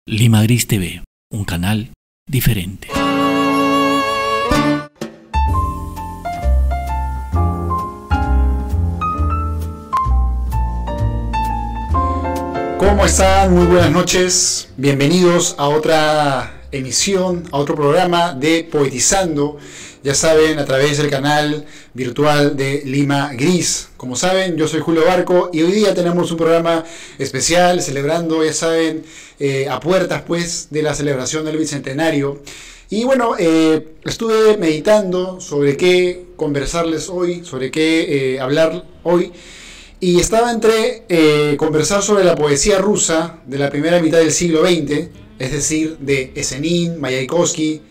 Lima Gris TV, un canal diferente. ¿Cómo están? Muy buenas noches. Bienvenidos a otra emisión, a otro programa de Poetizando. Ya saben, a través del canal virtual de Lima Gris. Como saben, yo soy Julio Barco y hoy día tenemos un programa especial celebrando, ya saben, a puertas pues de la celebración del Bicentenario. Y bueno, estuve meditando sobre qué conversarles hoy, sobre qué hablar hoy. Y estaba entre conversar sobre la poesía rusa de la primera mitad del siglo XX, es decir, de Esenin, Mayakovsky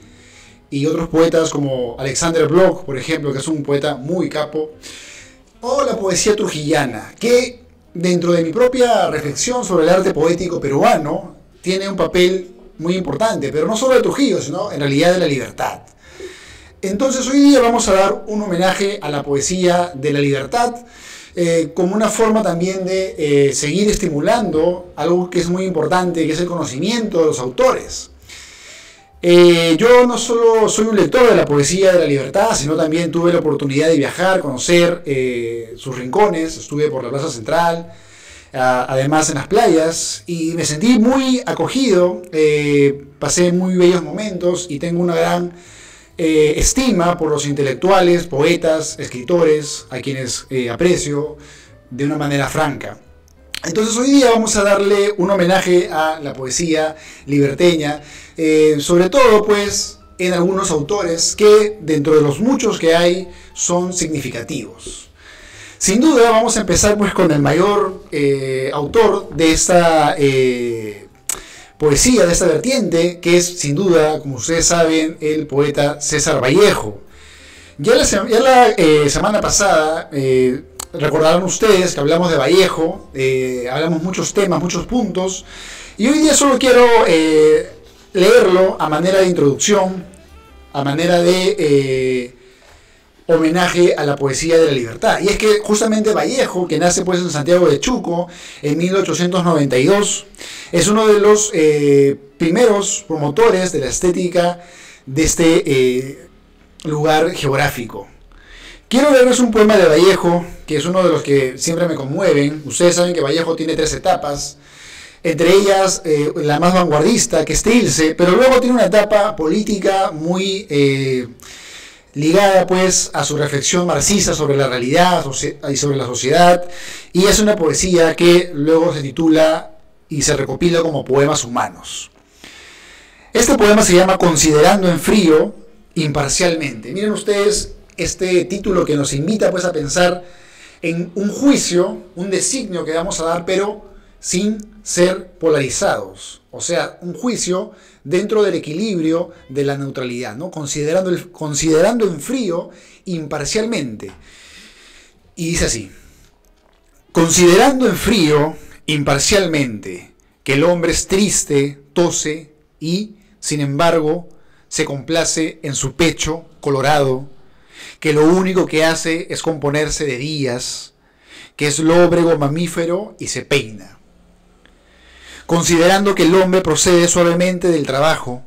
y otros poetas como Alexander Blok, por ejemplo, que es un poeta muy capo, o la poesía trujillana, que dentro de mi propia reflexión sobre el arte poético peruano tiene un papel muy importante, pero no solo de Trujillo, sino en realidad de la libertad. Entonces hoy día vamos a dar un homenaje a la poesía de la libertad, como una forma también de seguir estimulando algo que es muy importante, que es el conocimiento de los autores. Yo no solo soy un lector de la poesía de la libertad, sino también tuve la oportunidad de viajar, conocer sus rincones. Estuve por la Plaza Central, además en las playas, y me sentí muy acogido, pasé muy bellos momentos y tengo una gran estima por los intelectuales, poetas, escritores, a quienes aprecio de una manera franca. Entonces hoy día vamos a darle un homenaje a la poesía liberteña, sobre todo pues en algunos autores que dentro de los muchos que hay son significativos. Sin duda vamos a empezar pues con el mayor autor de esta poesía, de esta vertiente, que es sin duda, como ustedes saben, el poeta César Vallejo. Ya la semana pasada recordarán ustedes que hablamos de Vallejo, hablamos muchos temas, muchos puntos, y hoy día solo quiero leerlo a manera de introducción, a manera de homenaje a la poesía de la libertad. Y es que justamente Vallejo, que nace pues en Santiago de Chuco en 1892, es uno de los primeros promotores de la estética de este lugar geográfico. Quiero leerles un poema de Vallejo, que es uno de los que siempre me conmueven. Ustedes saben que Vallejo tiene 3 etapas, entre ellas la más vanguardista, que es Trilce, pero luego tiene una etapa política muy ligada pues a su reflexión marxista sobre la realidad y sobre la sociedad, y es una poesía que luego se titula y se recopila como Poemas Humanos. Este poema se llama Considerando en frío, imparcialmente. Miren ustedes este título que nos invita pues a pensar en un juicio, un designio que vamos a dar, pero sin ser polarizados. O sea, un juicio dentro del equilibrio de la neutralidad, ¿no? Considerando en frío, imparcialmente. Y dice así: considerando en frío, imparcialmente, que el hombre es triste, tose y, sin embargo, se complace en su pecho colorado, que lo único que hace es componerse de días, que es lóbrego mamífero y se peina. Considerando que el hombre procede suavemente del trabajo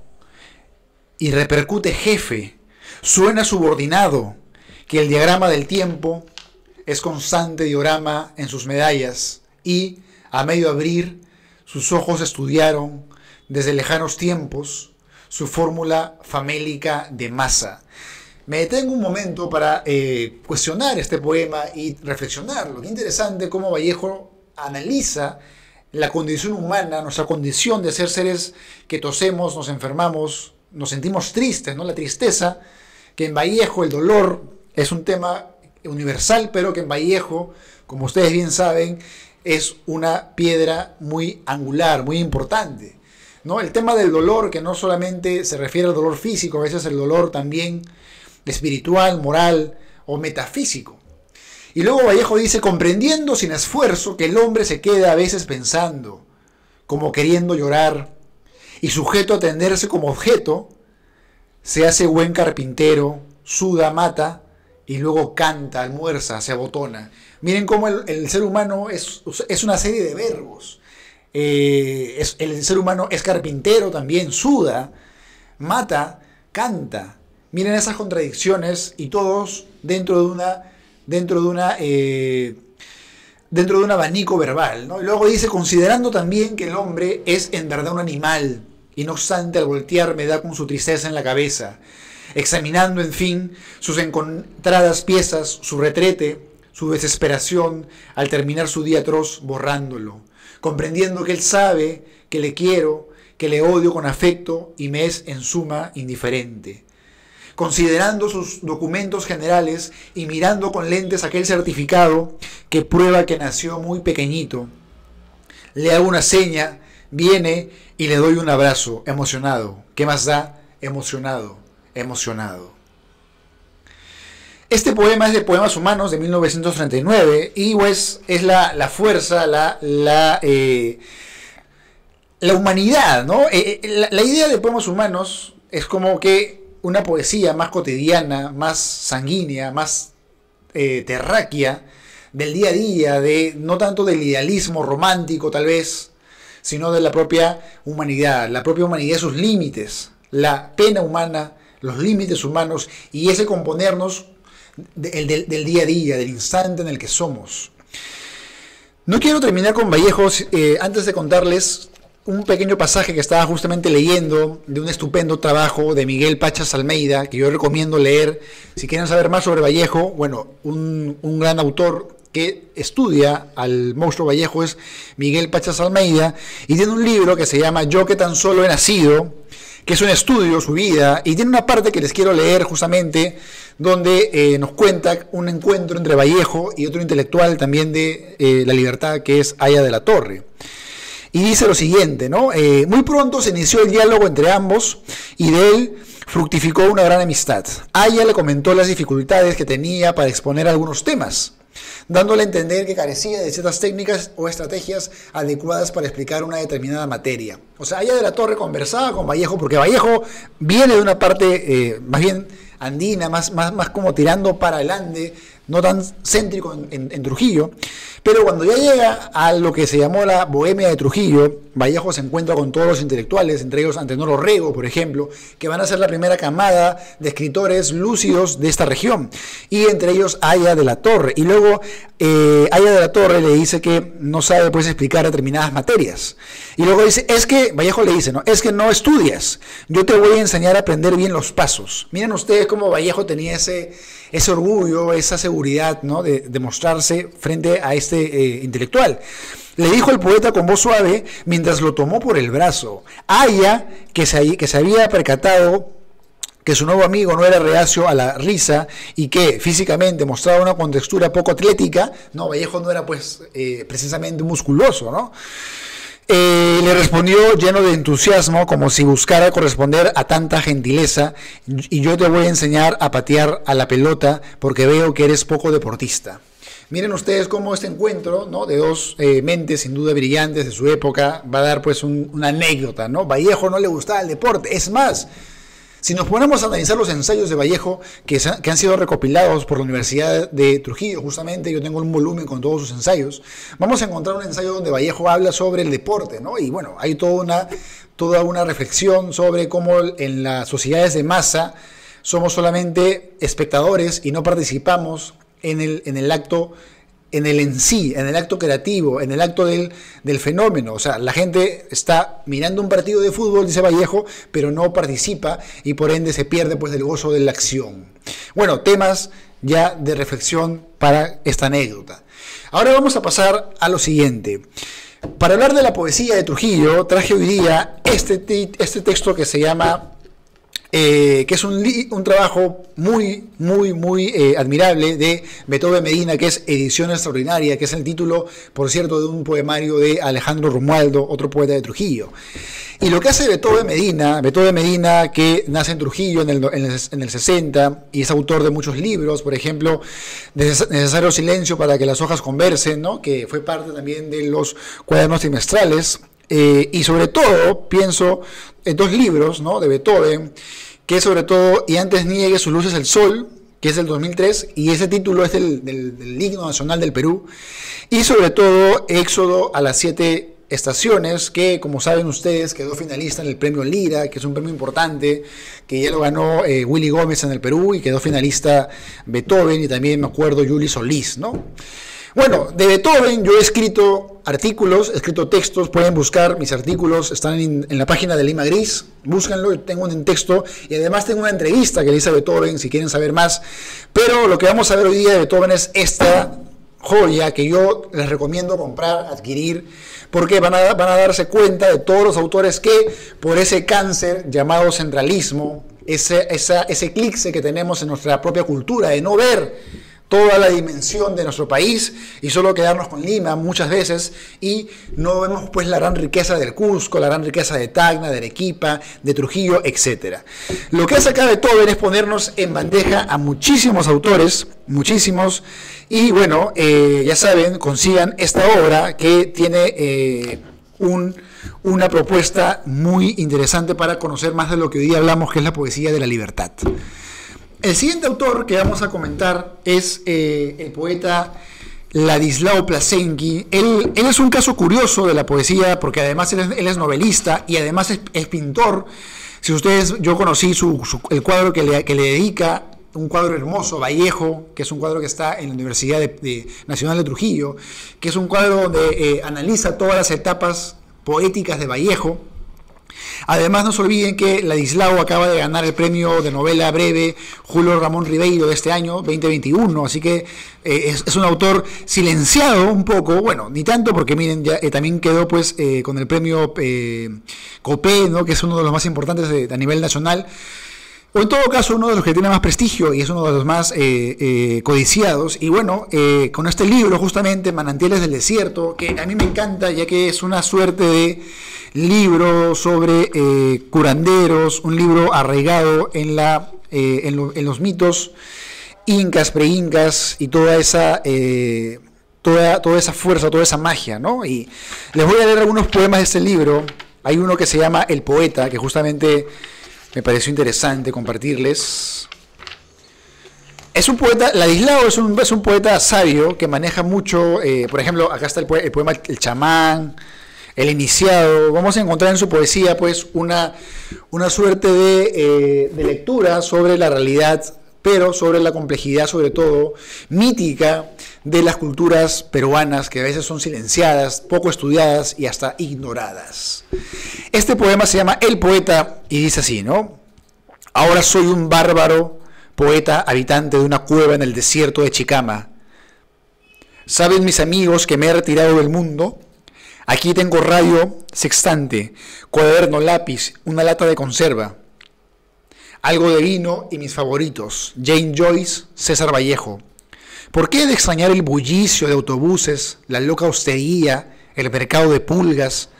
y repercute jefe, suena subordinado, que el diagrama del tiempo es constante diorama en sus medallas y, a medio abrir, sus ojos estudiaron desde lejanos tiempos su fórmula famélica de masa. Me detengo un momento para cuestionar este poema y reflexionarlo. Qué interesante cómo Vallejo analiza la condición humana, nuestra condición de ser seres que tosemos, nos enfermamos, nos sentimos tristes, ¿no? La tristeza, que en Vallejo el dolor es un tema universal, pero que en Vallejo, como ustedes bien saben, es una piedra muy angular, muy importante, ¿no? El tema del dolor, que no solamente se refiere al dolor físico, a veces el dolor también espiritual, moral o metafísico. Y luego Vallejo dice: comprendiendo sin esfuerzo que el hombre se queda a veces pensando, como queriendo llorar, y sujeto a tenderse como objeto, se hace buen carpintero, suda, mata, y luego canta, almuerza, se abotona. Miren cómo el ser humano es una serie de verbos. El ser humano es carpintero también, suda, mata, canta. Miren esas contradicciones y todos dentro de un abanico verbal, ¿no? Y luego dice, considerando también que el hombre es en verdad un animal, y no obstante al voltear me da con su tristeza en la cabeza, examinando en fin sus encontradas piezas, su retrete, su desesperación, al terminar su día atroz borrándolo, comprendiendo que él sabe que le quiero, que le odio con afecto y me es en suma indiferente. Considerando sus documentos generales y mirando con lentes aquel certificado que prueba que nació muy pequeñito, le hago una seña, viene y le doy un abrazo, emocionado. ¿Qué más da? Emocionado, emocionado. Este poema es de Poemas Humanos de 1939 y pues es la fuerza, la humanidad, ¿no? La idea de Poemas Humanos es como que una poesía más cotidiana, más sanguínea, más terráquea, del día a día, no tanto del idealismo romántico tal vez, sino de la propia humanidad y sus límites, la pena humana, los límites humanos y ese componernos del día a día, del instante en el que somos. No quiero terminar con Vallejo antes de contarles un pequeño pasaje que estaba justamente leyendo de un estupendo trabajo de Miguel Pachas Almeida, que yo recomiendo leer. Si quieren saber más sobre Vallejo, bueno, un gran autor que estudia al monstruo Vallejo es Miguel Pachas Almeida, y tiene un libro que se llama Yo que tan solo he nacido, que es un estudio, su vida, y tiene una parte que les quiero leer justamente, donde nos cuenta un encuentro entre Vallejo y otro intelectual también de la libertad, que es Aya de la Torre. Y dice lo siguiente, ¿no? Muy pronto se inició el diálogo entre ambos y de él fructificó una gran amistad. Aya le comentó las dificultades que tenía para exponer algunos temas, dándole a entender que carecía de ciertas técnicas o estrategias adecuadas para explicar una determinada materia. O sea, Aya de la Torre conversaba con Vallejo, porque Vallejo viene de una parte más bien andina, más como tirando para el Ande, no tan céntrico en Trujillo, pero cuando ya llega a lo que se llamó la Bohemia de Trujillo, Vallejo se encuentra con todos los intelectuales, entre ellos Antenor Orrego, por ejemplo, que van a ser la primera camada de escritores lúcidos de esta región, y entre ellos Aya de la Torre. Y luego Aya de la Torre le dice que no sabe pues explicar determinadas materias. Y luego dice, Vallejo le dice, no, es que no estudias, yo te voy a enseñar a aprender bien los pasos. Miren ustedes cómo Vallejo tenía ese orgullo, esa seguridad, ¿no?, de mostrarse frente a este intelectual. Le dijo el poeta con voz suave mientras lo tomó por el brazo. Aya, que se había percatado que su nuevo amigo no era reacio a la risa y que físicamente mostraba una contextura poco atlética, no, Vallejo no era pues precisamente musculoso, ¿no? Le respondió lleno de entusiasmo, como si buscara corresponder a tanta gentileza, y yo te voy a enseñar a patear a la pelota porque veo que eres poco deportista. Miren ustedes cómo este encuentro, ¿no?, de dos mentes sin duda brillantes de su época va a dar pues una anécdota, ¿no? Vallejo no le gustaba el deporte, es más, si nos ponemos a analizar los ensayos de Vallejo que han sido recopilados por la Universidad de Trujillo, justamente, yo tengo un volumen con todos sus ensayos, vamos a encontrar un ensayo donde Vallejo habla sobre el deporte, ¿no? Y bueno, hay toda una reflexión sobre cómo en las sociedades de masa somos solamente espectadores y no participamos en el acto creativo, en el acto del fenómeno. O sea, la gente está mirando un partido de fútbol, dice Vallejo, pero no participa y por ende se pierde pues del gozo de la acción. Bueno, temas ya de reflexión para esta anécdota. Ahora vamos a pasar a lo siguiente. Para hablar de la poesía de Trujillo, traje hoy día este texto que se llama que es un trabajo muy admirable de Beethoven Medina, que es Edición Extraordinaria, que es el título, por cierto, de un poemario de Alejandro Romualdo, otro poeta de Trujillo. Y lo que hace Beethoven Medina, que nace en Trujillo en el 60 y es autor de muchos libros, por ejemplo, Necesario Silencio para que las hojas conversen, ¿no?, que fue parte también de los cuadernos trimestrales. Y sobre todo, pienso en dos libros, ¿no?, de Beethoven, que sobre todo, Y antes niegue sus luces el sol, que es del 2003, y ese título es del himno nacional del Perú, y sobre todo, Éxodo a las 7 Estaciones, que como saben ustedes quedó finalista en el premio Lira, que es un premio importante, que ya lo ganó Willy Gómez en el Perú, y quedó finalista Beethoven y también me acuerdo Juli Solís, ¿no? Bueno, de Beethoven yo he escrito artículos, he escrito textos, pueden buscar mis artículos, están en la página de Lima Gris, búscanlo, tengo un texto y además tengo una entrevista que le hice a Beethoven si quieren saber más, pero lo que vamos a ver hoy día de Beethoven es esta joya que yo les recomiendo comprar, adquirir, porque van a darse cuenta de todos los autores que por ese cáncer llamado centralismo, ese eclipse que tenemos en nuestra propia cultura de no ver toda la dimensión de nuestro país y solo quedarnos con Lima muchas veces, y no vemos pues la gran riqueza del Cusco, la gran riqueza de Tacna, de Arequipa, de Trujillo, etc. Lo que hace acá Beethoven es ponernos en bandeja a muchísimos autores, muchísimos, y bueno, ya saben, consigan esta obra que tiene una propuesta muy interesante para conocer más de lo que hoy día hablamos, que es la poesía de la libertad. El siguiente autor que vamos a comentar es el poeta Ladislao Plasenki. Él es un caso curioso de la poesía porque además él es novelista y además es pintor. Si ustedes, yo conocí el cuadro que le dedica, un cuadro hermoso, Vallejo, que es un cuadro que está en la Universidad Nacional de Trujillo, que es un cuadro donde analiza todas las etapas poéticas de Vallejo. Además, no se olviden que Ladislao acaba de ganar el premio de novela breve Julio Ramón Ribeiro de este año 2021, así que es un autor silenciado un poco, bueno, ni tanto porque miren, ya también quedó pues con el premio Copé, ¿no?, que es uno de los más importantes a nivel nacional, o en todo caso uno de los que tiene más prestigio y es uno de los más codiciados. Y bueno, con este libro justamente, Manantiales del Desierto, que a mí me encanta ya que es una suerte de libro sobre curanderos, un libro arraigado en los mitos incas, preincas y toda esa fuerza, toda esa magia, ¿no? Y les voy a leer algunos poemas de este libro. Hay uno que se llama El Poeta, que justamente me pareció interesante compartirles. Es un poeta, Ladislao es un poeta sabio que maneja mucho, por ejemplo, acá está el poema El Chamán, El Iniciado. Vamos a encontrar en su poesía pues una suerte de lectura sobre la realidad, pero sobre la complejidad, sobre todo mítica, de las culturas peruanas que a veces son silenciadas, poco estudiadas y hasta ignoradas. Este poema se llama El Poeta y dice así, ¿no? Ahora soy un bárbaro poeta habitante de una cueva en el desierto de Chicama. ¿Saben mis amigos que me he retirado del mundo? Aquí tengo radio sextante, cuaderno, lápiz, una lata de conserva, algo de vino y mis favoritos, Jane Joyce, César Vallejo. ¿Por qué he de extrañar el bullicio de autobuses, la loca hostería, el mercado de pulgas,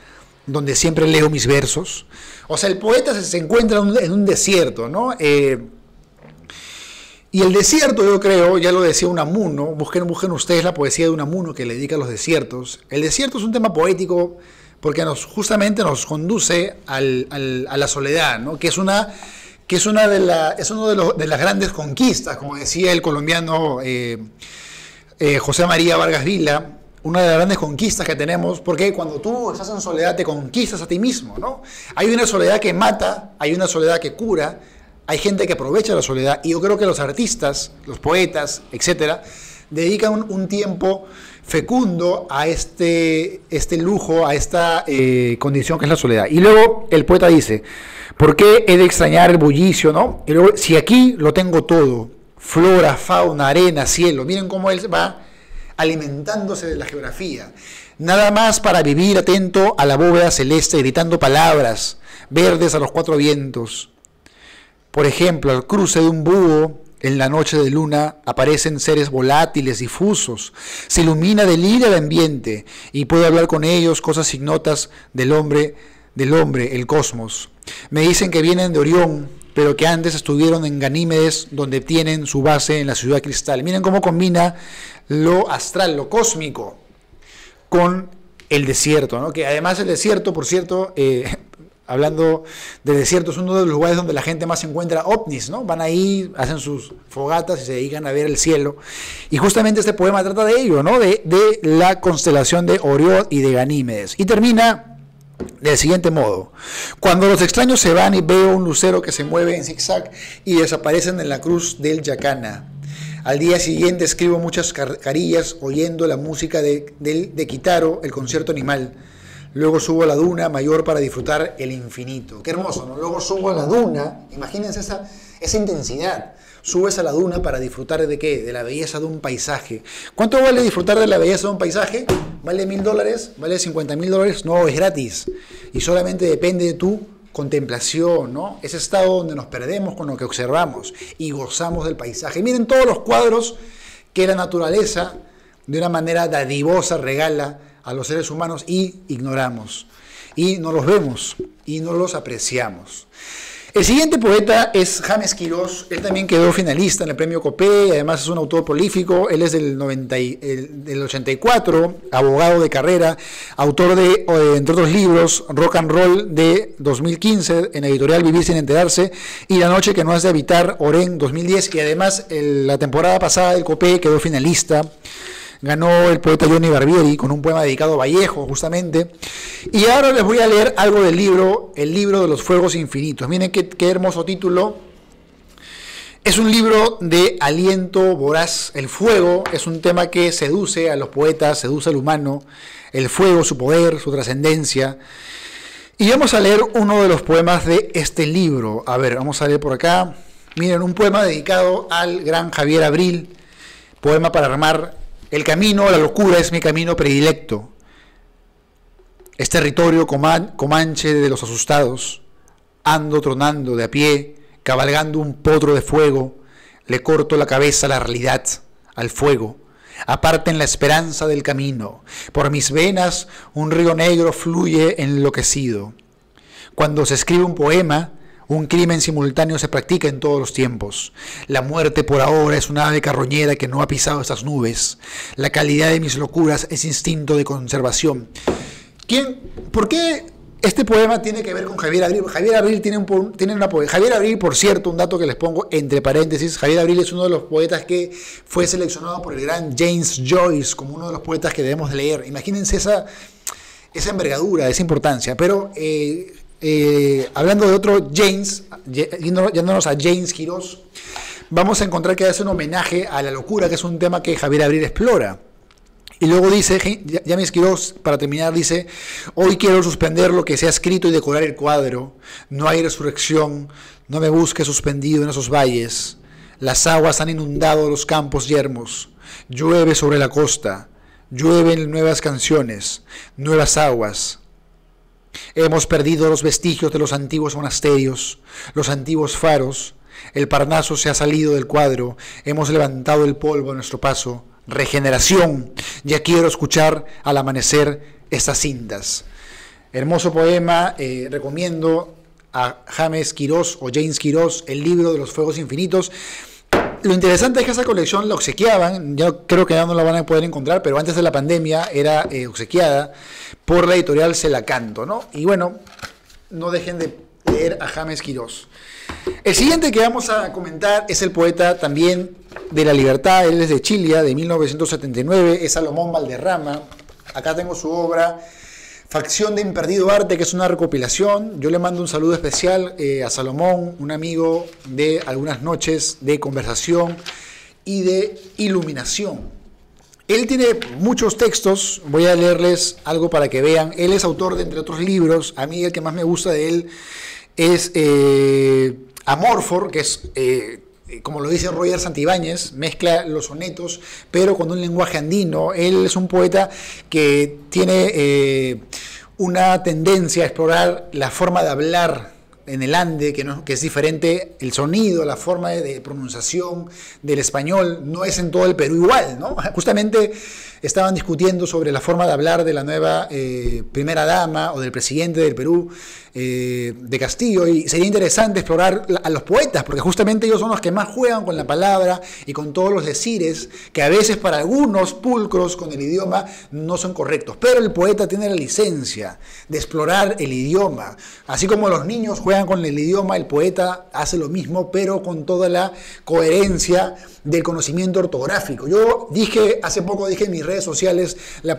donde siempre leo mis versos? O sea, el poeta se encuentra en un desierto, ¿no? Y el desierto, yo creo, ya lo decía Unamuno, busquen ustedes la poesía de Unamuno que le dedica a los desiertos. El desierto es un tema poético porque justamente nos conduce a la soledad, ¿no? Que es una de las grandes conquistas, como decía el colombiano José María Vargas Vila, una de las grandes conquistas que tenemos, porque cuando tú estás en soledad te conquistas a ti mismo, ¿no? Hay una soledad que mata, hay una soledad que cura, hay gente que aprovecha la soledad, y yo creo que los artistas, los poetas, etcétera, dedican un tiempo fecundo a este lujo, a esta condición que es la soledad. Y luego el poeta dice, ¿por qué he de extrañar el bullicio, no? Y luego, si aquí lo tengo todo, flora, fauna, arena, cielo, miren cómo él va alimentándose de la geografía. Nada más para vivir atento a la bóveda celeste, gritando palabras verdes a los cuatro vientos. Por ejemplo, al cruce de un búho, en la noche de luna, aparecen seres volátiles, difusos. Se ilumina de lira el ambiente y puedo hablar con ellos cosas ignotas del hombre, el cosmos. Me dicen que vienen de Orión, pero que antes estuvieron en Ganímedes, donde tienen su base en la ciudad cristal. Miren cómo combina lo astral, lo cósmico, con el desierto, ¿no? Que además el desierto, por cierto, hablando de desierto, es uno de los lugares donde la gente más encuentra ovnis, ¿no? Van ahí, hacen sus fogatas y se dedican a ver el cielo. Y justamente este poema trata de ello, ¿no? De la constelación de Orión y de Ganímedes. Y termina del siguiente modo: cuando los extraños se van y veo un lucero que se mueve en zigzag y desaparecen en la cruz del Yacana. Al día siguiente escribo muchas carillas oyendo la música de Kitaro, el concierto animal. Luego subo a la duna mayor para disfrutar el infinito. Qué hermoso, ¿no? Luego subo a la duna, imagínense esa intensidad. Subes a la duna para disfrutar ¿de qué? De la belleza de un paisaje. ¿Cuánto vale disfrutar de la belleza de un paisaje? ¿Vale $1.000? ¿Vale $50.000? No, es gratis. Y solamente depende de tu contemplación, ¿no? Ese estado donde nos perdemos con lo que observamos y gozamos del paisaje. Miren todos los cuadros que la naturaleza de una manera dadivosa regala a los seres humanos y ignoramos, y no los vemos y no los apreciamos. El siguiente poeta es James Quirós. Él también quedó finalista en el premio Copé y además es un autor prolífico. Él es del 84, abogado de carrera, autor de, entre otros libros, Rock and Roll de 2015 en editorial Vivir sin enterarse y La noche que no has de habitar, Orén 2010, y además la temporada pasada del Copé quedó finalista. Ganó el poeta Johnny Barbieri con un poema dedicado a Vallejo, justamente. Y ahora les voy a leer algo del libro, El libro de los fuegos infinitos. Miren qué hermoso título. Es un libro de aliento voraz. El fuego es un tema que seduce a los poetas, seduce al humano. El fuego, su poder, su trascendencia. Y vamos a leer uno de los poemas de este libro. A ver, vamos a leer por acá. Miren, un poema dedicado al gran Javier Abril. Poema para armar. El camino a la locura es mi camino predilecto. Es territorio comanche de los asustados. Ando tronando de a pie, cabalgando un potro de fuego. Le corto la cabeza a la realidad, al fuego. Aparten la esperanza del camino. Por mis venas un río negro fluye enloquecido. Cuando se escribe un poema, un crimen simultáneo se practica en todos los tiempos. La muerte por ahora es una ave carroñera que no ha pisado estas nubes. La calidad de mis locuras es instinto de conservación. ¿Por qué este poema tiene que ver con Javier Abril? Javier Abril tiene una poesía. Javier Abril, por cierto, un dato que les pongo entre paréntesis, Javier Abril es uno de los poetas que fue seleccionado por el gran James Joyce como uno de los poetas que debemos leer. Imagínense esa envergadura, esa importancia. Pero hablando de otro James, yéndonos a James Quirós, vamos a encontrar que hace un homenaje a la locura, que es un tema que Javier Abril explora. Y luego dice, James Quirós, para terminar, dice: hoy quiero suspender lo que se ha escrito y decorar el cuadro. No hay resurrección, no me busque suspendido en esos valles. Las aguas han inundado los campos yermos. Llueve sobre la costa, llueven nuevas canciones, nuevas aguas. Hemos perdido los vestigios de los antiguos monasterios, los antiguos faros. El Parnaso se ha salido del cuadro. Hemos levantado el polvo a nuestro paso. Regeneración. Ya quiero escuchar al amanecer estas cintas. Hermoso poema. Recomiendo a James Quirós o James Quirós, El libro de los fuegos infinitos. Lo interesante es que esa colección la obsequiaban, yo creo que ya no la van a poder encontrar, pero antes de la pandemia era obsequiada por la editorial Celacanto, ¿no? Y bueno, no dejen de leer a James Quirós. El siguiente que vamos a comentar es el poeta también de la libertad, él es de Chile, de 1979, es Salomón Valderrama. Acá tengo su obra, Facción de Imperdido Arte, que es una recopilación. Yo le mando un saludo especial a Salomón, un amigo de algunas noches de conversación y de iluminación. Él tiene muchos textos, voy a leerles algo para que vean. Él es autor de, entre otros libros, a mí el que más me gusta de él es Amorfor, que es, como lo dice Roger Santibáñez, mezcla los sonetos, pero con un lenguaje andino. Él es un poeta que tiene una tendencia a explorar la forma de hablar en el Ande, que es diferente el sonido, la forma de pronunciación del español, no es en todo el Perú igual, ¿no? Justamente estaban discutiendo sobre la forma de hablar de la nueva primera dama o del presidente del Perú, de Castillo, y sería interesante explorar a los poetas, porque justamente ellos son los que más juegan con la palabra y con todos los decires, que a veces para algunos pulcros con el idioma no son correctos, pero el poeta tiene la licencia de explorar el idioma, así como los niños juegan con el idioma, el poeta hace lo mismo, pero con toda la coherencia del conocimiento ortográfico. Yo hace poco dije en mis redes sociales, la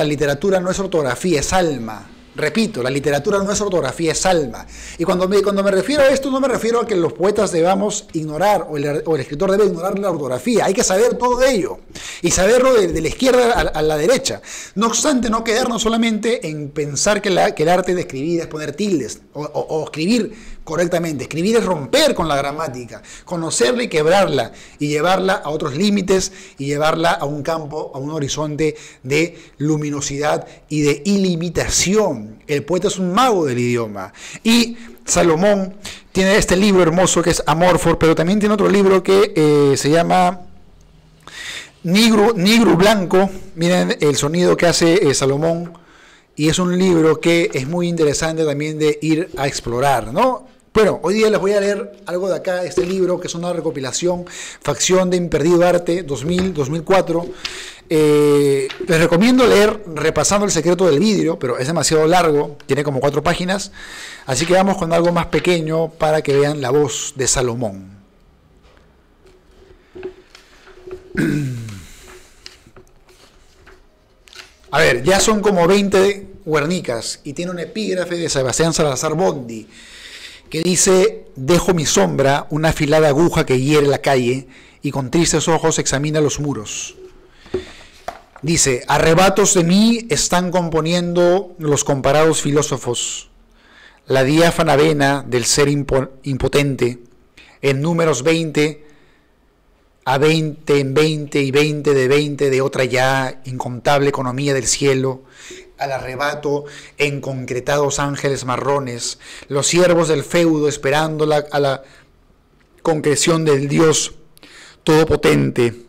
literatura no es ortografía, es alma. Repito, la literatura no es ortografía, es alma. Y cuando me refiero a esto, no me refiero a que los poetas debamos ignorar, o el escritor debe ignorar la ortografía. Hay que saber todo ello, y saberlo de la izquierda a la derecha. No obstante, no quedarnos solamente en pensar que el arte de escribir es poner tildes, o escribir correctamente. Escribir es romper con la gramática, conocerla y quebrarla, y llevarla a otros límites, y llevarla a un campo, a un horizonte de luminosidad y de ilimitación. El poeta es un mago del idioma. Y Salomón tiene este libro hermoso que es Amorfor, pero también tiene otro libro que se llama Nigru Blanco. Miren el sonido que hace Salomón, y es un libro que es muy interesante también de ir a explorar, ¿no? Bueno, hoy día les voy a leer algo de acá, este libro, que es una recopilación, Facción de Imperdido Arte, 2000-2004. Les recomiendo leer Repasando el Secreto del Vidrio, pero es demasiado largo, tiene como 4 páginas, así que vamos con algo más pequeño para que vean la voz de Salomón. A ver, ya son como 20 Guernicas, y tiene un epígrafe de Sebastián Salazar Bondi, que dice: dejo mi sombra, una afilada aguja que hiere la calle, y con tristes ojos examina los muros. Dice: arrebatos de mí están componiendo los comparados filósofos, la diáfana vena del ser impotente, en números 20 a 20 en 20 y 20 de otra ya incontable economía del cielo, al arrebato en concretados ángeles marrones, los siervos del feudo esperando a la concreción del Dios todopotente,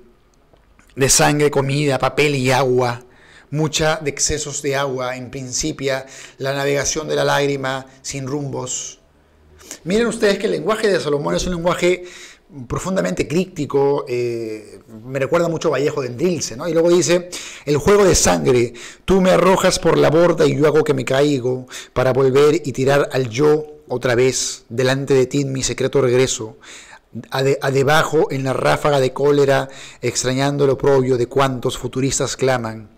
de sangre, comida, papel y agua, mucha de excesos de agua, en principio la navegación de la lágrima sin rumbos. Miren ustedes que el lenguaje de Salomón es un lenguaje profundamente críptico, me recuerda mucho a Vallejo de Endrilce, ¿no? Y luego dice: el juego de sangre, tú me arrojas por la borda y yo hago que me caigo, para volver y tirar al yo otra vez, delante de ti en mi secreto regreso, a debajo en la ráfaga de cólera, extrañando el oprobio de cuantos futuristas claman.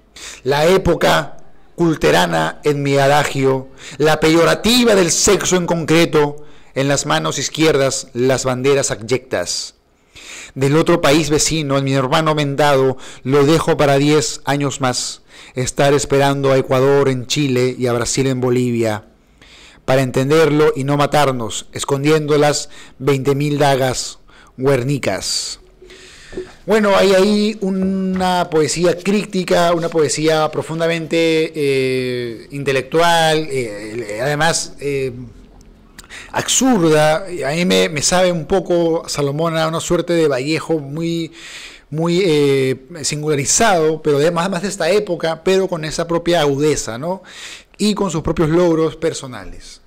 La época culterana en mi adagio, la peyorativa del sexo en concreto, en las manos izquierdas las banderas abyectas. Del otro país vecino, en mi hermano vendado, lo dejo para 10 años más, estar esperando a Ecuador en Chile y a Brasil en Bolivia, para entenderlo y no matarnos, escondiendo las 20.000 dagas guernicas. Bueno, hay ahí una poesía crítica, una poesía profundamente intelectual, además absurda. A mí me sabe un poco Salomón a una suerte de Vallejo muy singularizado, pero además de esta época, pero con esa propia agudeza, ¿no? Y con sus propios logros personales.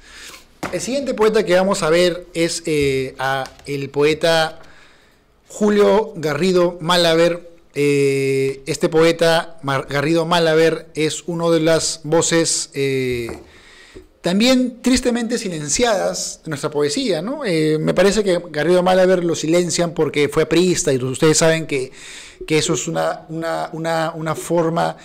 El siguiente poeta que vamos a ver es el poeta Julio Garrido Malaver. Este poeta Garrido Malaver es uno de las voces también tristemente silenciadas de nuestra poesía, ¿no? Me parece que Garrido Malaver lo silencian porque fue aprista, y ustedes saben que eso es una forma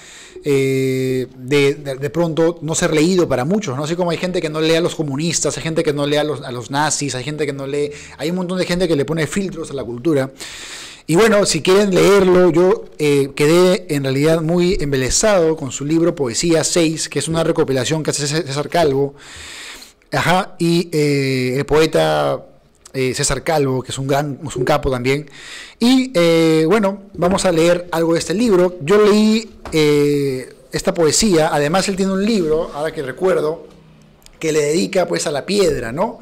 de pronto no ser leído para muchos, ¿no? Así como hay gente que no lee a los comunistas, hay gente que no lee a los nazis, hay gente que no lee, hay un montón de gente que le pone filtros a la cultura. Y bueno, si quieren leerlo, yo quedé en realidad muy embelesado con su libro Poesía 6, que es una recopilación que hace César Calvo. Y el poeta César Calvo, que es un capo también. Y bueno, vamos a leer algo de este libro. Yo leí esta poesía, además él tiene un libro, ahora que recuerdo, que le dedica pues a la piedra, ¿no?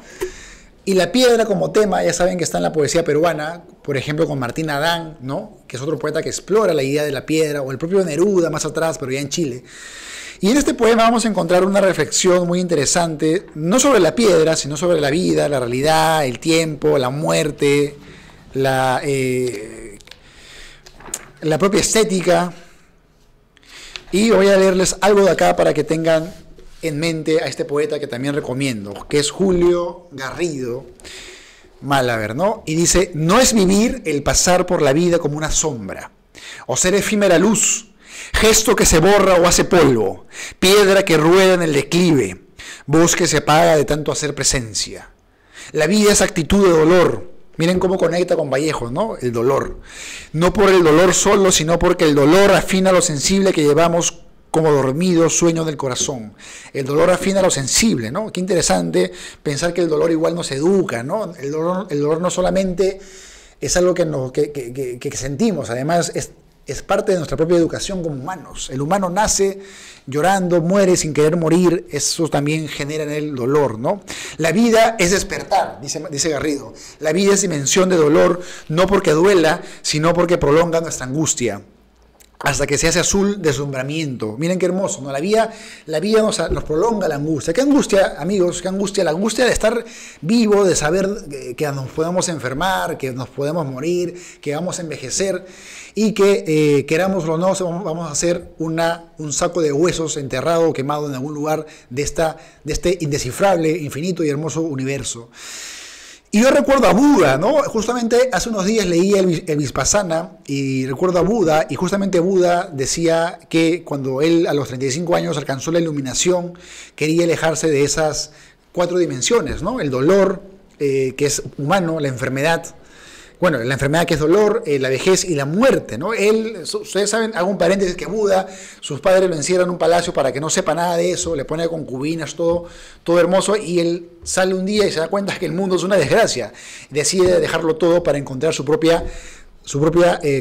Y la piedra como tema, ya saben que está en la poesía peruana, por ejemplo con Martín Adán, ¿no? Que es otro poeta que explora la idea de la piedra, o el propio Neruda más atrás, pero ya en Chile. Y en este poema vamos a encontrar una reflexión muy interesante, no sobre la piedra, sino sobre la vida, la realidad, el tiempo, la muerte, la propia estética. Y voy a leerles algo de acá para que tengan en mente a este poeta que también recomiendo, que es Julio Garrido Málaver, ¿no? Y dice: no es vivir el pasar por la vida como una sombra, o ser efímera luz, gesto que se borra o hace polvo, piedra que rueda en el declive, voz que se apaga de tanto hacer presencia. La vida es actitud de dolor. Miren cómo conecta con Vallejo, ¿no? El dolor. No por el dolor solo, sino porque el dolor afina lo sensible que llevamos como dormido sueño del corazón. El dolor afina lo sensible, ¿no? Qué interesante pensar que el dolor igual nos educa, ¿no? El dolor no solamente es algo que sentimos, además es parte de nuestra propia educación como humanos. El humano nace llorando, muere sin querer morir, eso también genera en él dolor, ¿no? La vida es despertar, dice Garrido. La vida es dimensión de dolor, no porque duela, sino porque prolonga nuestra angustia, hasta que se hace azul deslumbramiento. Miren qué hermoso, ¿no? La vida nos prolonga la angustia. ¿Qué angustia, amigos? ¿Qué angustia? La angustia de estar vivo, de saber que nos podemos enfermar, que nos podemos morir, que vamos a envejecer y que, querámoslo o no, vamos a hacer un saco de huesos enterrado o quemado en algún lugar de este indescifrable, infinito y hermoso universo. Y yo recuerdo a Buda, ¿no? Justamente hace unos días leí el Vipassana y recuerdo a Buda, y justamente Buda decía que cuando él a los 35 años alcanzó la iluminación, quería alejarse de esas 4 dimensiones, ¿no? El dolor, que es humano, la enfermedad, bueno, la enfermedad que es dolor, la vejez y la muerte, ¿no? Ustedes saben, hago un paréntesis, que Buda, sus padres lo encierran en un palacio para que no sepa nada de eso, le pone concubinas, todo hermoso, y él sale un día y se da cuenta que el mundo es una desgracia. Decide dejarlo todo para encontrar su propia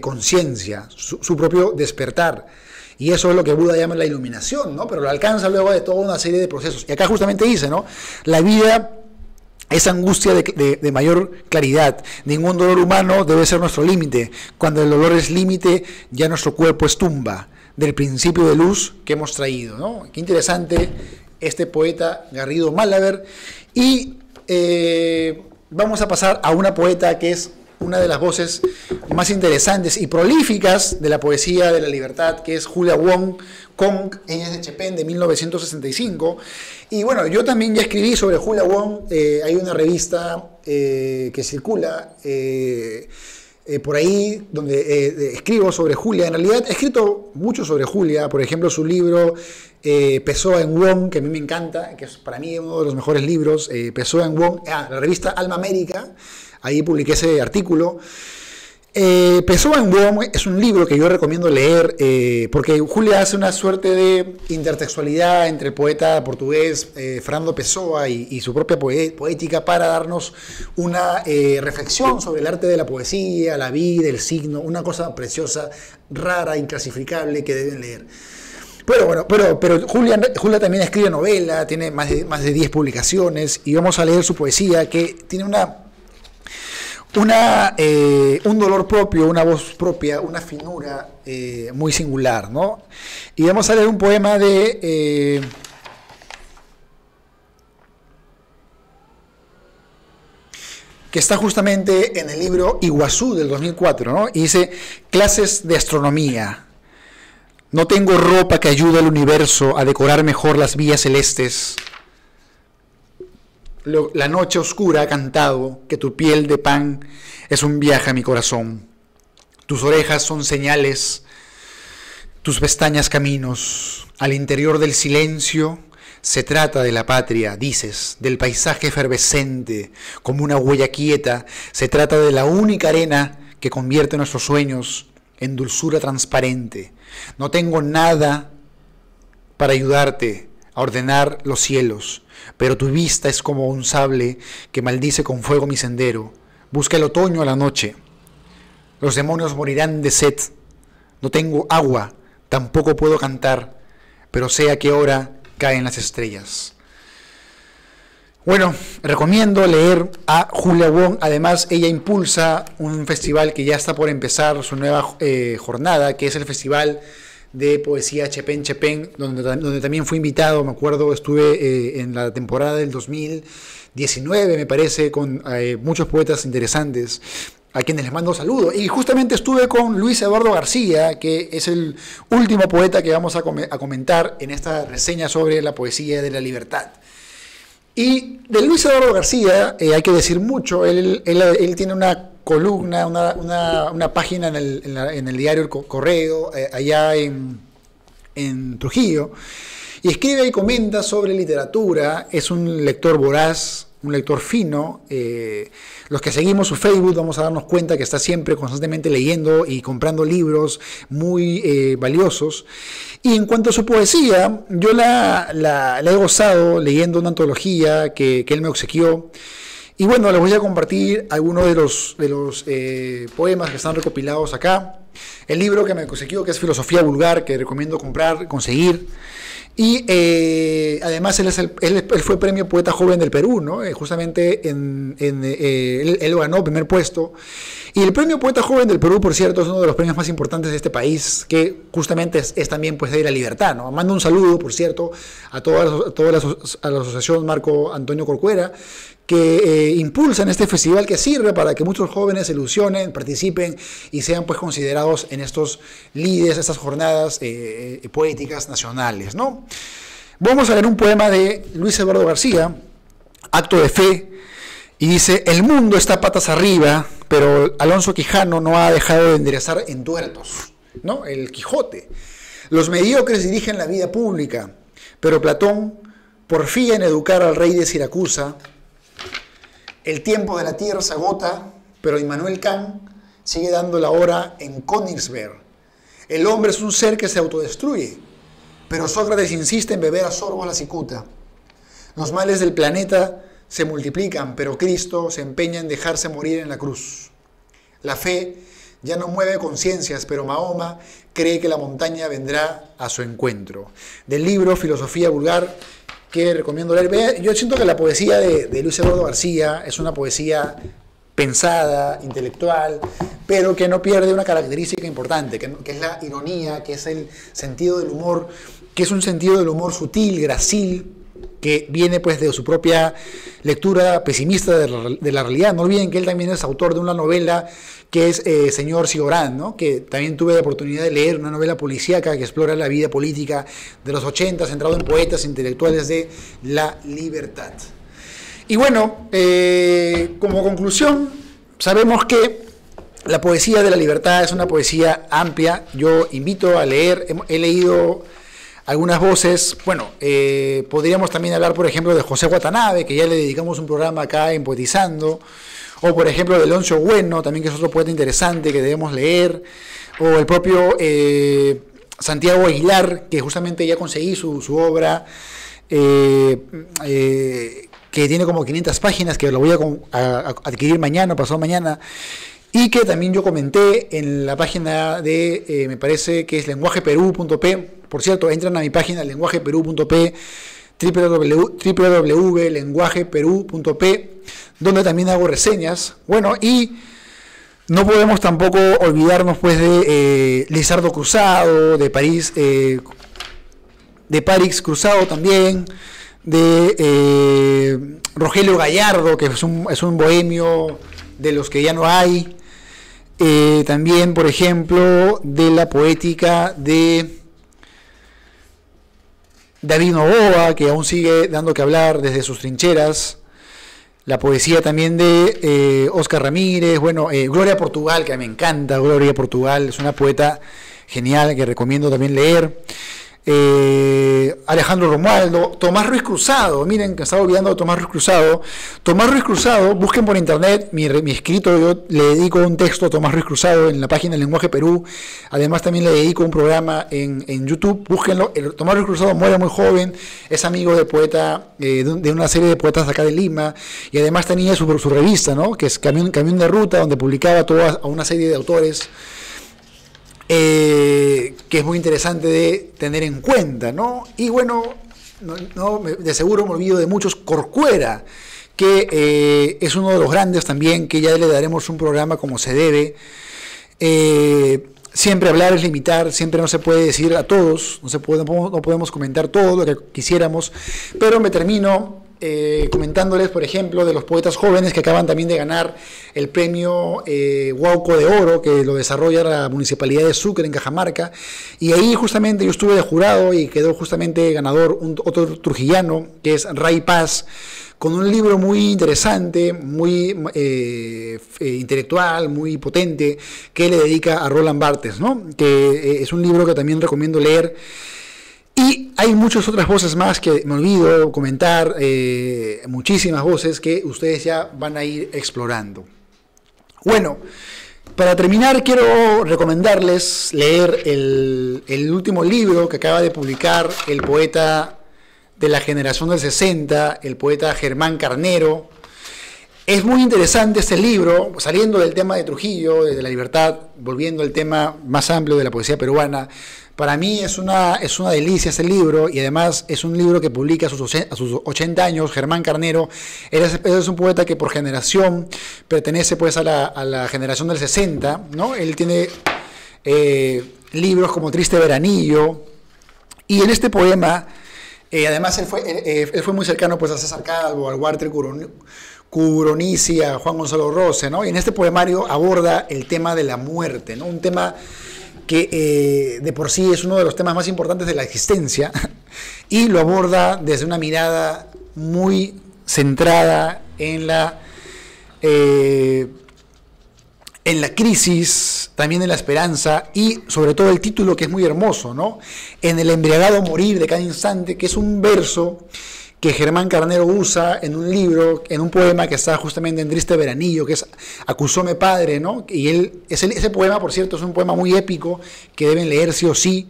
conciencia, su propio despertar. Y eso es lo que Buda llama la iluminación, ¿no? Pero lo alcanza luego de toda una serie de procesos. Y acá justamente dice, ¿no? La vida es angustia de mayor claridad. Ningún dolor humano debe ser nuestro límite. Cuando el dolor es límite, ya nuestro cuerpo es tumba del principio de luz que hemos traído, ¿no? Qué interesante este poeta Garrido Málaver. Y vamos a pasar a una poeta que es una de las voces más interesantes y prolíficas de la poesía de la libertad, que es Julia Wong Kong. Ella es de Chepén, de 1965. Y bueno, yo también ya escribí sobre Julia Wong. Hay una revista que circula por ahí donde escribo sobre Julia. En realidad he escrito mucho sobre Julia, por ejemplo su libro Pessoa en Wong, que a mí me encanta, que es para mí uno de los mejores libros, Pessoa en Wong, la revista Alma América. Ahí publiqué ese artículo. Pessoa en Wong es un libro que yo recomiendo leer porque Julia hace una suerte de intertextualidad entre el poeta portugués Fernando Pessoa y su propia poética para darnos una reflexión sobre el arte de la poesía, la vida, el signo, una cosa preciosa, rara, inclasificable que deben leer. Pero Julia también escribe novela, tiene más de 10 publicaciones y vamos a leer su poesía que tiene un dolor propio, una voz propia, una finura muy singular, ¿no? Y vamos a leer un poema que está justamente en el libro Iguazú del 2004, ¿no? Y dice: clases de astronomía. No tengo ropa que ayude al universo a decorar mejor las vías celestes. La noche oscura ha cantado que tu piel de pan es un viaje a mi corazón. Tus orejas son señales, tus pestañas caminos. Al interior del silencio se trata de la patria, dices, del paisaje efervescente, como una huella quieta. Se trata de la única arena que convierte nuestros sueños en dulzura transparente. No tengo nada para ayudarte a ordenar los cielos, pero tu vista es como un sable que maldice con fuego mi sendero. Busca el otoño a la noche. Los demonios morirán de sed. No tengo agua, tampoco puedo cantar, pero sé a qué hora caen las estrellas. Bueno, recomiendo leer a Julia Wong. Además, ella impulsa un festival que ya está por empezar su nueva jornada, que es el Festival de Poesía Chepén Chepén, donde también fui invitado. Me acuerdo, estuve en la temporada del 2019, me parece, con muchos poetas interesantes, a quienes les mando saludos. Y justamente estuve con Luis Eduardo García, que es el último poeta que vamos a comentar en esta reseña sobre la poesía de la libertad. Y de Luis Eduardo García hay que decir mucho. Él tiene una columna, una página en el diario El Correo, allá en Trujillo, y escribe y comenta sobre literatura. Es un lector voraz, un lector fino. Los que seguimos su Facebook vamos a darnos cuenta que está siempre constantemente leyendo y comprando libros muy valiosos. Y en cuanto a su poesía, yo la he gozado leyendo una antología que él me obsequió. Y bueno, les voy a compartir algunos de los poemas que están recopilados acá. El libro que me obsequió, que es Filosofía Vulgar, que recomiendo conseguir. Y además él fue premio Poeta Joven del Perú, ¿no? Justamente él lo ganó, primer puesto. Y el premio Poeta Joven del Perú, por cierto, es uno de los premios más importantes de este país, que justamente es también pues de la libertad, ¿no? Mando un saludo, por cierto, a toda la asociación Marco Antonio Corcuera, que impulsan este festival, que sirve para que muchos jóvenes se ilusionen, participen y sean pues considerados en estos líderes, estas jornadas poéticas nacionales, ¿no? Vamos a leer un poema de Luis Eduardo García, Acto de Fe, y dice: el mundo está patas arriba, pero Alonso Quijano no ha dejado de enderezar entuertos, ¿no? El Quijote. Los mediocres dirigen la vida pública, pero Platón porfía en educar al rey de Siracusa. El tiempo de la tierra se agota, pero Immanuel Kant sigue dando la hora en Königsberg. El hombre es un ser que se autodestruye, pero Sócrates insiste en beber a sorbos la cicuta. Los males del planeta se multiplican, pero Cristo se empeña en dejarse morir en la cruz. La fe ya no mueve conciencias, pero Mahoma cree que la montaña vendrá a su encuentro. Del libro Filosofía Vulgar, que recomiendo leer. Yo siento que la poesía de Luis Eduardo García es una poesía pensada, intelectual, pero que no pierde una característica importante, que es la ironía, que es el sentido del humor, que es un sentido del humor sutil, gracil, que viene pues de su propia lectura pesimista de la realidad. No olviden que él también es autor de una novela que es Señor Sigorán, ¿no? Que también tuve la oportunidad de leer, una novela policíaca que explora la vida política de los 80, centrado en poetas intelectuales de la libertad. Y bueno, como conclusión, sabemos que la poesía de la libertad es una poesía amplia. Yo invito a leer, he leído algunas voces. Bueno, podríamos también hablar, por ejemplo, de José Watanabe, que ya le dedicamos un programa acá en Poetizando, o por ejemplo de Leoncio Bueno, también, que es otro poeta interesante que debemos leer, o el propio Santiago Aguilar, que justamente ya conseguí su obra, que tiene como 500 páginas, que lo voy a adquirir mañana o pasado mañana, y que también yo comenté en la página de, me parece que es lenguajeperú.p. Por cierto, entran a mi página lenguajeperú.p, www.lenguajeperú.p, donde también hago reseñas. Bueno, y no podemos tampoco olvidarnos pues de Lizardo Cruzado, de París Cruzado también, de Rogelio Gallardo, que es un bohemio de los que ya no hay. También, por ejemplo, de la poética de David Novoa, que aún sigue dando que hablar desde sus trincheras. La poesía también de Óscar Ramírez. Bueno, Gloria Portugal, que me encanta. Gloria Portugal es una poeta genial que recomiendo también leer. Alejandro Romualdo, Tomás Ruiz Cruzado. Miren, que estaba olvidando de Tomás Ruiz Cruzado. Tomás Ruiz Cruzado, busquen por internet mi escrito. Yo le dedico un texto a Tomás Ruiz Cruzado en la página del Lenguaje Perú. Además también le dedico un programa en YouTube. Búsquenlo. Tomás Ruiz Cruzado muere muy joven, es amigo de poeta, de una serie de poetas acá de Lima, y además tenía su revista, ¿no? Que es Camión de Ruta, donde publicaba a una serie de autores, que es muy interesante de tener en cuenta, ¿no? Y bueno, de seguro me olvido de muchos, Corcuera, que es uno de los grandes también, que ya le daremos un programa como se debe. Siempre hablar es limitar, siempre no se puede decir a todos, no podemos comentar todo lo que quisiéramos, pero me termino comentándoles, por ejemplo, de los poetas jóvenes que acaban también de ganar el premio Huauco de Oro, que lo desarrolla la Municipalidad de Sucre en Cajamarca, y ahí justamente yo estuve de jurado y quedó justamente ganador otro trujillano, que es Ray Paz, con un libro muy interesante, muy intelectual, muy potente, que le dedica a Roland Barthes, ¿no? Que es un libro que también recomiendo leer. Y hay muchas otras voces más que me olvido comentar, muchísimas voces que ustedes ya van a ir explorando. Bueno, para terminar quiero recomendarles leer el último libro que acaba de publicar el poeta de la generación del 60, el poeta Germán Carnero. Es muy interesante este libro, saliendo del tema de Trujillo, de la libertad, volviendo al tema más amplio de la poesía peruana. Para mí es una delicia este libro, y además es un libro que publica a sus 80 años. Germán Carnero es un poeta que por generación pertenece pues a la generación del 60, ¿no? Él tiene libros como Triste Veranillo, y en este poema, además él fue muy cercano pues a César Calvo, al Walter Cubronici, a Juan Gonzalo Rose, ¿no? Y en este poemario aborda el tema de la muerte, ¿no? Un tema que de por sí es uno de los temas más importantes de la existencia, y lo aborda desde una mirada muy centrada en la crisis, también en la esperanza, y sobre todo el título, que es muy hermoso, ¿no? En el embriagado morir de cada instante, que es un verso que Germán Carnero usa en un libro, en un poema que está justamente en Triste Veranillo, que es Acusóme Padre, ¿no? Y ese poema, por cierto, es un poema muy épico que deben leer sí o sí.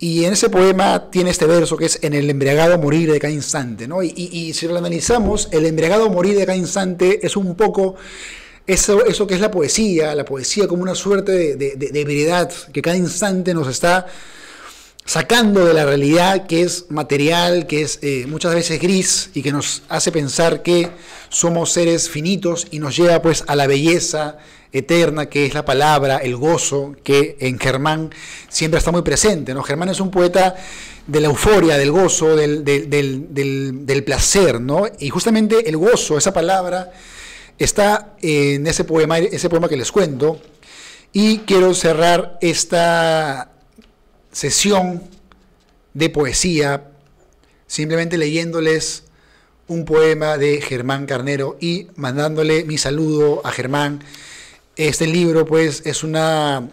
Y en ese poema tiene este verso que es en el embriagado morir de cada instante, ¿no? Y si lo analizamos, el embriagado morir de cada instante es un poco eso que es la poesía como una suerte de ebriedad que cada instante nos está sacando de la realidad, que es material, que es muchas veces gris, y que nos hace pensar que somos seres finitos, y nos lleva pues a la belleza eterna, que es la palabra, el gozo, que en Germán siempre está muy presente, ¿no? Germán es un poeta de la euforia, del gozo, del placer, ¿no? Y justamente el gozo, esa palabra, está en ese poema que les cuento. Y quiero cerrar esta sesión de poesía simplemente leyéndoles un poema de Germán Carnero y mandándole mi saludo a Germán. Este libro pues es una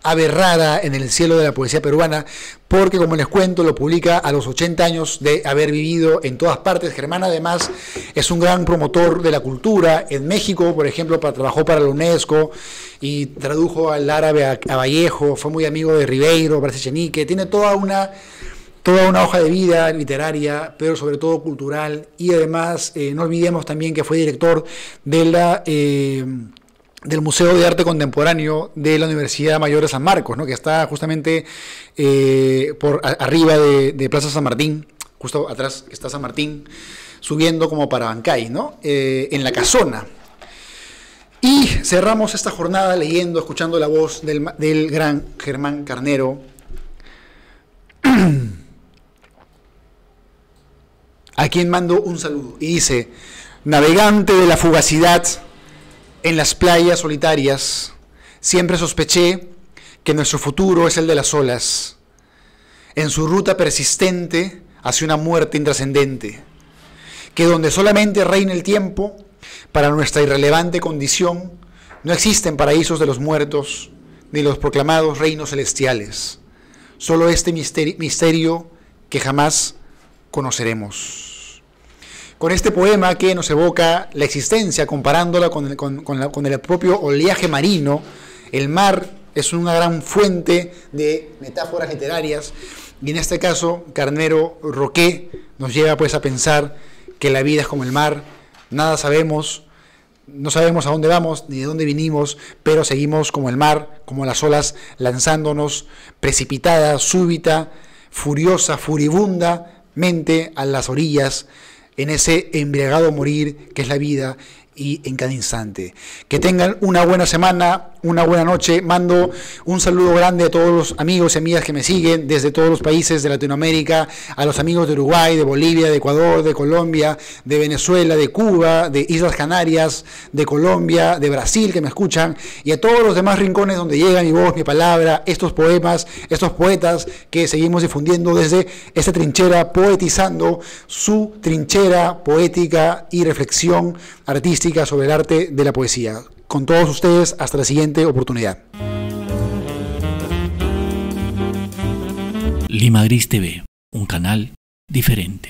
ave rara en el cielo de la poesía peruana, porque, como les cuento, lo publica a los 80 años de haber vivido en todas partes. Germán además es un gran promotor de la cultura. En México, por ejemplo, trabajó para la UNESCO y tradujo al árabe a Vallejo, fue muy amigo de Ribeiro, Barça Echenique, tiene toda una hoja de vida literaria, pero sobre todo cultural. Y además, no olvidemos también que fue director de del Museo de Arte Contemporáneo de la Universidad Mayor de San Marcos, ¿no? Que está justamente por arriba de Plaza San Martín, justo atrás está San Martín, subiendo como para Bancay, ¿no? En la casona. Y cerramos esta jornada escuchando la voz del gran Germán Carnero, a quien mando un saludo. Y dice: navegante de la fugacidad en las playas solitarias, siempre sospeché que nuestro futuro es el de las olas, en su ruta persistente hacia una muerte intrascendente, que donde solamente reina el tiempo, para nuestra irrelevante condición, no existen paraísos de los muertos, ni los proclamados reinos celestiales, solo este misterio que jamás conoceremos. Con este poema que nos evoca la existencia, comparándola con el propio oleaje marino, el mar es una gran fuente de metáforas literarias, y en este caso Carnero Roqué nos lleva pues a pensar que la vida es como el mar, nada sabemos, no sabemos a dónde vamos ni de dónde vinimos, pero seguimos como el mar, como las olas, lanzándonos precipitada, súbita, furiosa, furibundamente a las orillas, en ese embriagado morir que es la vida y en cada instante. Que tengan una buena semana, una buena noche. Mando un saludo grande a todos los amigos y amigas que me siguen desde todos los países de Latinoamérica, a los amigos de Uruguay, de Bolivia, de Ecuador, de Colombia, de Venezuela, de Cuba, de Islas Canarias, de Colombia, de Brasil que me escuchan, y a todos los demás rincones donde llega mi voz, mi palabra, estos poemas, estos poetas que seguimos difundiendo desde esta trinchera, poetizando su trinchera poética y reflexión artística sobre el arte de la poesía. Con todos ustedes, hasta la siguiente oportunidad. Lima Gris TV, un canal diferente.